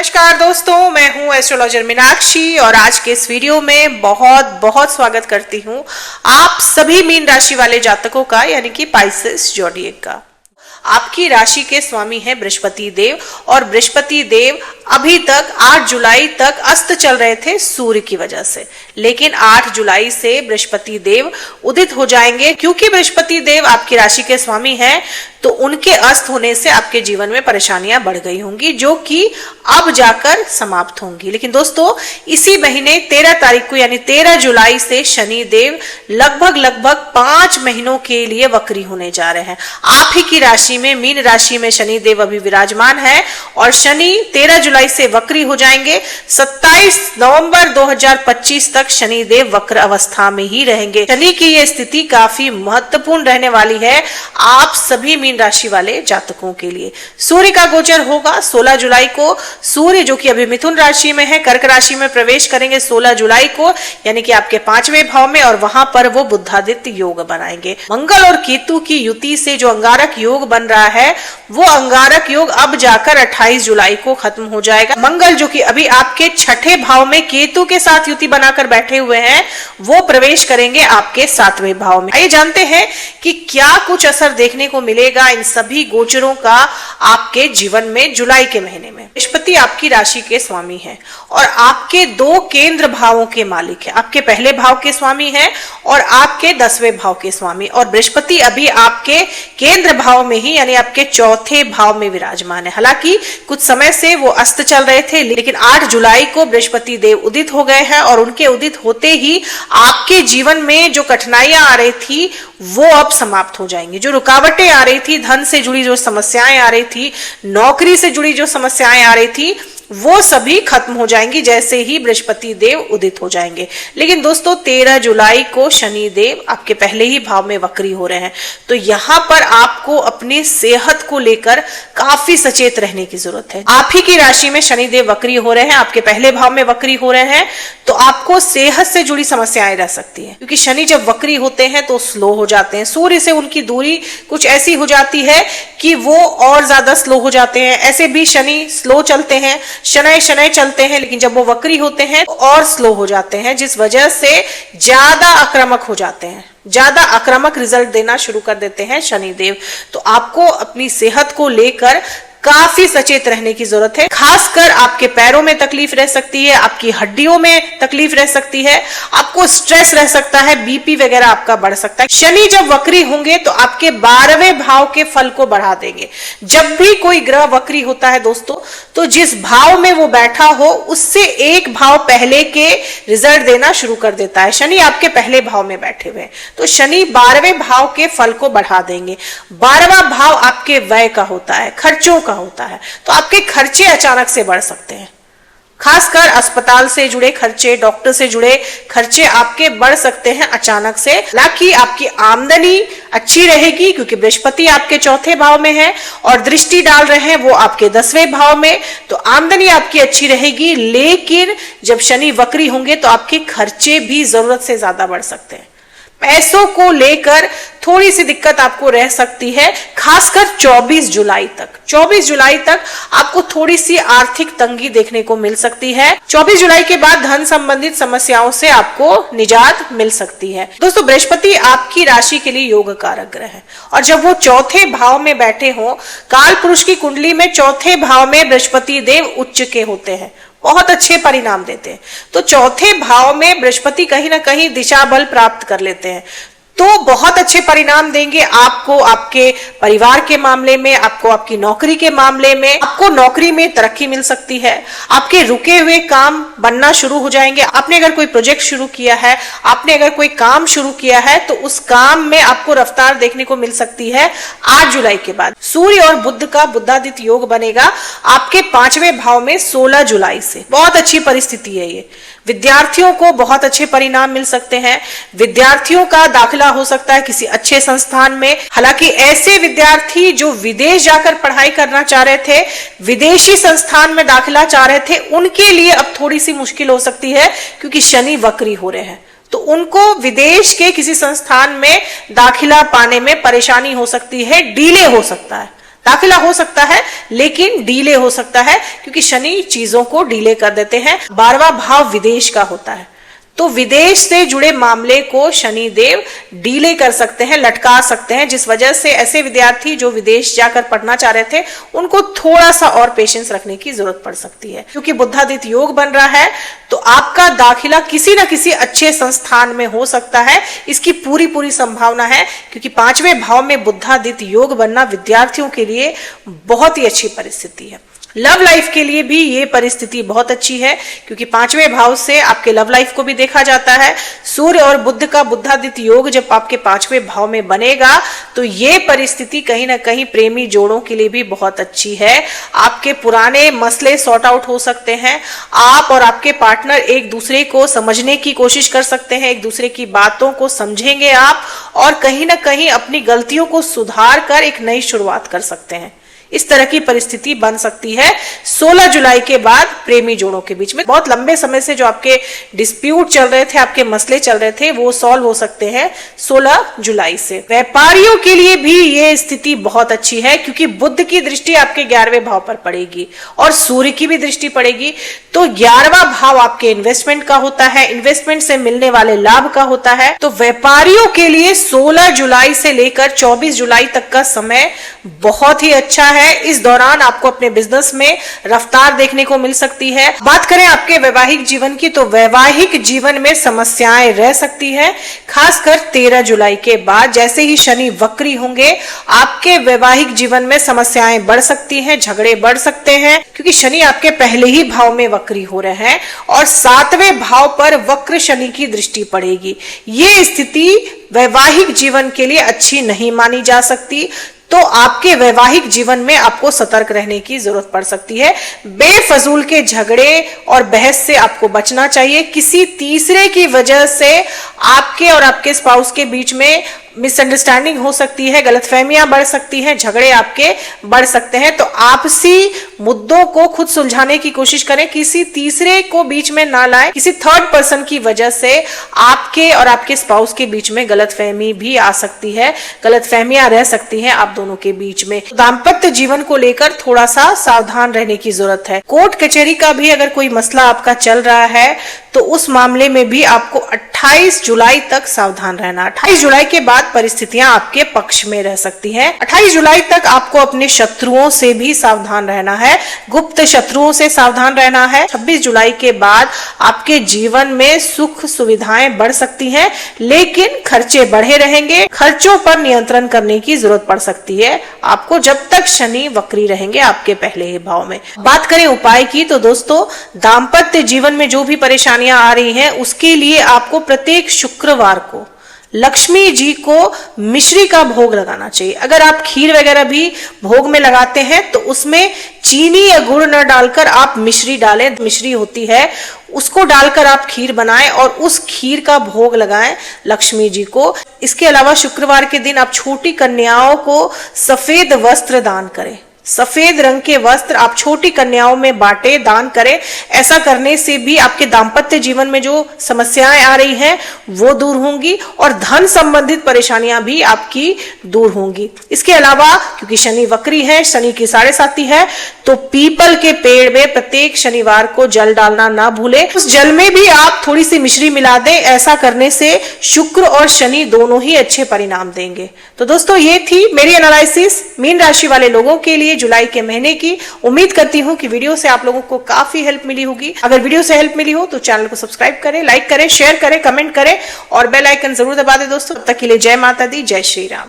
नमस्कार दोस्तों, मैं हूं एस्ट्रोलॉजर मीनाक्षी और आज के इस वीडियो में बहुत बहुत स्वागत करती हूं आप सभी मीन राशि वाले जातकों का, यानी कि पाइसेस ज़ोडिएक का। आपकी राशि के स्वामी हैं बृहस्पति देव और बृहस्पति देव अभी तक 8 जुलाई तक अस्त चल रहे थे सूर्य की वजह से, लेकिन 8 जुलाई से बृहस्पति देव उदित हो जाएंगे। क्योंकि बृहस्पति देव आपकी राशि के स्वामी हैं तो उनके अस्त होने से आपके जीवन में परेशानियां बढ़ गई होंगी, जो कि अब जाकर समाप्त होंगी। लेकिन दोस्तों, इसी महीने 13 तारीख को यानी 13 जुलाई से शनि देव लगभग 5 महीनों के लिए वक्री होने जा रहे हैं। आप ही की राशि में, मीन राशि में शनि देव अभी विराजमान है और शनि 13 जुलाई से वक्री हो जाएंगे। 27 नवंबर 2025 तक शनि देव वक्र अवस्था में ही रहेंगे। शनि की यह स्थिति काफी महत्वपूर्ण रहने वाली है आप सभी मीन राशि वाले जातकों के लिए। सूर्य का गोचर होगा 16 जुलाई को। सूर्य जो कि अभी मिथुन राशि में है, कर्क राशि में प्रवेश करेंगे 16 जुलाई को, यानी कि आपके 5वें भाव में, और वहां पर वो बुधादित्य योग बनाएंगे। मंगल और केतु की युति से जो अंगारक योग बन रहा है, वो अंगारक योग अब जाकर 28 जुलाई को खत्म हो जाएगा। मंगल जो कि अभी आपके 6ठे भाव में केतु के साथ युति बनाकर बैठे हुए हैं, वो प्रवेश करेंगे आपके 7वें भाव में। आइए जानते हैं कि क्या कुछ असर देखने को मिलेगा इन सभी गोचरों का आपके जीवन में जुलाई के महीने में। बृहस्पति आपकी राशि के स्वामी है और आपके 2 केंद्र भावों के मालिक है। आपके पहले भाव के स्वामी है और आपके 10वें भाव के स्वामी, और बृहस्पति अभी आपके केंद्र भाव में ही यानी आपके 4थे भाव में विराजमान है। हालांकि कुछ समय से वो अस्त चल रहे थे, लेकिन 8 जुलाई को बृहस्पति देव उदित हो गए हैं और उनके उदित होते ही आपके जीवन में जो कठिनाइयां आ रही थी वो अब समाप्त हो जाएंगी। जो रुकावटें आ रही थी, धन से जुड़ी जो समस्याएं आ रही थी, नौकरी से जुड़ी जो समस्याएं आ रही थी, वो सभी खत्म हो जाएंगी जैसे ही बृहस्पति देव उदित हो जाएंगे। लेकिन दोस्तों, 13 जुलाई को शनि देव आपके पहले ही भाव में वक्री हो रहे हैं, तो यहाँ पर आपको अपनी सेहत को लेकर काफी सचेत रहने की जरूरत है। आप ही की राशि में शनि देव वक्री हो रहे हैं, आपके पहले भाव में वक्री हो रहे हैं, तो आपको सेहत से जुड़ी समस्याएं रह सकती है। क्योंकि शनि जब वक्री होते हैं तो स्लो हो जाते हैं, सूर्य से उनकी दूरी कुछ ऐसी हो जाती है कि वो और ज्यादा स्लो हो जाते हैं। ऐसे भी शनि स्लो चलते हैं, शनै चलते हैं, लेकिन जब वो वक्री होते हैं तो और स्लो हो जाते हैं, जिस वजह से ज्यादा आक्रामक हो जाते हैं, ज्यादा आक्रामक रिजल्ट देना शुरू कर देते हैं शनिदेव। तो आपको अपनी सेहत को लेकर काफी सचेत रहने की जरूरत है। खासकर आपके पैरों में तकलीफ रह सकती है, आपकी हड्डियों में तकलीफ रह सकती है, आपको स्ट्रेस रह सकता है, बीपी वगैरह आपका बढ़ सकता है। शनि जब वक्री होंगे तो आपके 12वें भाव के फल को बढ़ा देंगे। जब भी कोई ग्रह वक्री होता है दोस्तों, तो जिस भाव में वो बैठा हो उससे एक भाव पहले के रिजल्ट देना शुरू कर देता है। शनि आपके पहले भाव में बैठे हुए हैं, तो शनि 12वें भाव के फल को बढ़ा देंगे। 12वां भाव आपके व्यय का होता है, खर्चों होता है, तो आपके खर्चे अचानक से बढ़ सकते हैं। खासकर अस्पताल से जुड़े खर्चे, डॉक्टर से जुड़े खर्चे आपके बढ़ सकते हैं अचानक से। हालांकि आपकी आमदनी अच्छी रहेगी क्योंकि बृहस्पति आपके 4थे भाव में है और दृष्टि डाल रहे हैं वो आपके 10वें भाव में, तो आमदनी आपकी अच्छी रहेगी। लेकिन जब शनि वक्री होंगे तो आपके खर्चे भी जरूरत से ज्यादा बढ़ सकते हैं। पैसों को लेकर थोड़ी सी दिक्कत आपको रह सकती है, खासकर 24 जुलाई तक। 24 जुलाई तक आपको थोड़ी सी आर्थिक तंगी देखने को मिल सकती है। 24 जुलाई के बाद धन संबंधित समस्याओं से आपको निजात मिल सकती है। दोस्तों, बृहस्पति आपकी राशि के लिए योग कारक ग्रह है और जब वो 4थे भाव में बैठे हो, काल पुरुष की कुंडली में 4थे भाव में बृहस्पति देव उच्च के होते हैं, बहुत अच्छे परिणाम देते हैं। तो 4थे भाव में बृहस्पति कहीं ना कहीं दिशा बल प्राप्त कर लेते हैं, तो बहुत अच्छे परिणाम देंगे आपको, आपके परिवार के मामले में, आपको आपकी नौकरी के मामले में। आपको नौकरी में तरक्की मिल सकती है, आपके रुके हुए काम बनना शुरू हो जाएंगे। आपने अगर कोई प्रोजेक्ट शुरू किया है, आपने अगर कोई काम शुरू किया है, तो उस काम में आपको रफ्तार देखने को मिल सकती है 8 जुलाई के बाद। सूर्य और बुध का बुधादित्य योग बनेगा आपके 5वें भाव में 16 जुलाई से। बहुत अच्छी परिस्थिति है ये। विद्यार्थियों को बहुत अच्छे परिणाम मिल सकते हैं, विद्यार्थियों का दाखिला हो सकता है किसी अच्छे संस्थान में। हालांकि ऐसे विद्यार्थी जो विदेश जाकर पढ़ाई करना चाह रहे थे, विदेशी संस्थान में दाखिला चाह रहे थे, उनके लिए अब थोड़ी सी मुश्किल हो सकती है क्योंकि शनि वक्री हो रहे हैं, तो उनको विदेश के किसी संस्थान में दाखिला पाने में परेशानी हो सकती है, डिले हो सकता है। दाखिला हो सकता है लेकिन डीले हो सकता है, क्योंकि शनि चीजों को डीले कर देते हैं। 12वां भाव विदेश का होता है, तो विदेश से जुड़े मामले को शनि देव डीले कर सकते हैं, लटका सकते हैं, जिस वजह से ऐसे विद्यार्थी जो विदेश जाकर पढ़ना चाह रहे थे उनको थोड़ा सा और पेशेंस रखने की जरूरत पड़ सकती है। क्योंकि बुधादित्य योग बन रहा है तो आपका दाखिला किसी न किसी अच्छे संस्थान में हो सकता है, इसकी पूरी संभावना है। क्योंकि 5वें भाव में बुधादित्य योग बनना विद्यार्थियों के लिए बहुत ही अच्छी परिस्थिति है। लव लाइफ के लिए भी ये परिस्थिति बहुत अच्छी है, क्योंकि 5वें भाव से आपके लव लाइफ को भी देखा जाता है। सूर्य और बुध का बुधादित्य योग जब आपके 5वें भाव में बनेगा तो ये परिस्थिति कहीं ना कहीं प्रेमी जोड़ों के लिए भी बहुत अच्छी है। आपके पुराने मसले सॉर्ट आउट हो सकते हैं, आप और आपके पार्टनर एक दूसरे को समझने की कोशिश कर सकते हैं, एक दूसरे की बातों को समझेंगे आप, और कहीं ना कहीं अपनी गलतियों को सुधार कर एक नई शुरुआत कर सकते हैं। इस तरह की परिस्थिति बन सकती है 16 जुलाई के बाद प्रेमी जोड़ों के बीच में। बहुत लंबे समय से जो आपके डिस्प्यूट चल रहे थे, आपके मसले चल रहे थे, वो सॉल्व हो सकते हैं 16 जुलाई से। व्यापारियों के लिए भी ये स्थिति बहुत अच्छी है, क्योंकि बुध की दृष्टि आपके 11वें भाव पर पड़ेगी और सूर्य की भी दृष्टि पड़ेगी। तो 11वां भाव आपके इन्वेस्टमेंट का होता है, इन्वेस्टमेंट से मिलने वाले लाभ का होता है। तो व्यापारियों के लिए 16 जुलाई से लेकर 24 जुलाई तक का समय बहुत ही अच्छा है। इस दौरान आपको अपने बिजनेस में रफ्तार देखने को मिल सकती है। बात करें आपके वैवाहिक जीवन की, तो वैवाहिक जीवन में समस्याएं रह सकती है, खासकर 13 जुलाई के बाद। जैसे ही शनि वक्री होंगे आपके वैवाहिक जीवन में समस्याएं बढ़ सकती हैं, झगड़े बढ़ सकते हैं, क्योंकि शनि आपके पहले ही भाव में वक्री हो रहे हैं और 7वें भाव पर वक्र शनि की दृष्टि पड़ेगी। ये स्थिति वैवाहिक जीवन के लिए अच्छी नहीं मानी जा सकती। तो आपके वैवाहिक जीवन में आपको सतर्क रहने की जरूरत पड़ सकती है। बेफजूल के झगड़े और बहस से आपको बचना चाहिए। किसी तीसरे की वजह से आपके और आपके स्पाउस के बीच में मिसअंडरस्टैंडिंग हो सकती है, गलतफहमियां बढ़ सकती हैं, झगड़े आपके बढ़ सकते हैं। तो आपसी मुद्दों को खुद सुलझाने की कोशिश करें, किसी तीसरे को बीच में ना लाएं। किसी थर्ड पर्सन की वजह से आपके और आपके स्पाउस के बीच में गलतफहमी भी आ सकती है, गलतफहमियां रह सकती हैं आप दोनों के बीच में। दाम्पत्य जीवन को लेकर थोड़ा सा सावधान रहने की जरूरत है। कोर्ट कचहरी का भी अगर कोई मसला आपका चल रहा है तो उस मामले में भी आपको 28 जुलाई तक सावधान रहना। 28 जुलाई के बाद परिस्थितियां आपके पक्ष में रह सकती हैं। 28 जुलाई तक आपको अपने शत्रुओं से भी सावधान रहना है, गुप्त शत्रुओं से सावधान रहना है। 26 जुलाई के बाद आपके जीवन में सुख सुविधाएं बढ़ सकती हैं, लेकिन खर्चे बढ़े रहेंगे। खर्चों पर नियंत्रण करने की जरूरत पड़ सकती है आपको, जब तक शनि वक्री रहेंगे आपके पहले ही भाव में। बात करें उपाय की, तो दोस्तों दाम्पत्य जीवन में जो भी परेशानियां आ रही हैं उसके लिए आपको प्रत्येक शुक्रवार को लक्ष्मी जी को मिश्री का भोग लगाना चाहिए। अगर आप खीर वगैरह भी भोग में लगाते हैं तो उसमें चीनी या गुड़ न डालकर आप मिश्री डालें। मिश्री होती है उसको डालकर आप खीर बनाएं और उस खीर का भोग लगाएं लक्ष्मी जी को। इसके अलावा शुक्रवार के दिन आप छोटी कन्याओं को सफेद वस्त्र दान करें। सफेद रंग के वस्त्र आप छोटी कन्याओं में बांटे, दान करें। ऐसा करने से भी आपके दाम्पत्य जीवन में जो समस्याएं आ रही हैं वो दूर होंगी और धन संबंधित परेशानियां भी आपकी दूर होंगी। इसके अलावा क्योंकि शनि वक्री है, शनि की 7.5 है, तो पीपल के पेड़ में प्रत्येक शनिवार को जल डालना ना भूलें। उस जल में भी आप थोड़ी सी मिश्री मिला दें। ऐसा करने से शुक्र और शनि दोनों ही अच्छे परिणाम देंगे। तो दोस्तों ये थी मेरी एनालिसिस मीन राशि वाले लोगों के लिए जुलाई के महीने की। उम्मीद करती हूं कि वीडियो से आप लोगों को काफी हेल्प मिली होगी। अगर वीडियो से हेल्प मिली हो तो चैनल को सब्सक्राइब करें, लाइक करें, शेयर करें, कमेंट करें और बेल आइकन जरूर दबा दें दोस्तों। तब तक के लिए जय माता दी, जय श्री राम।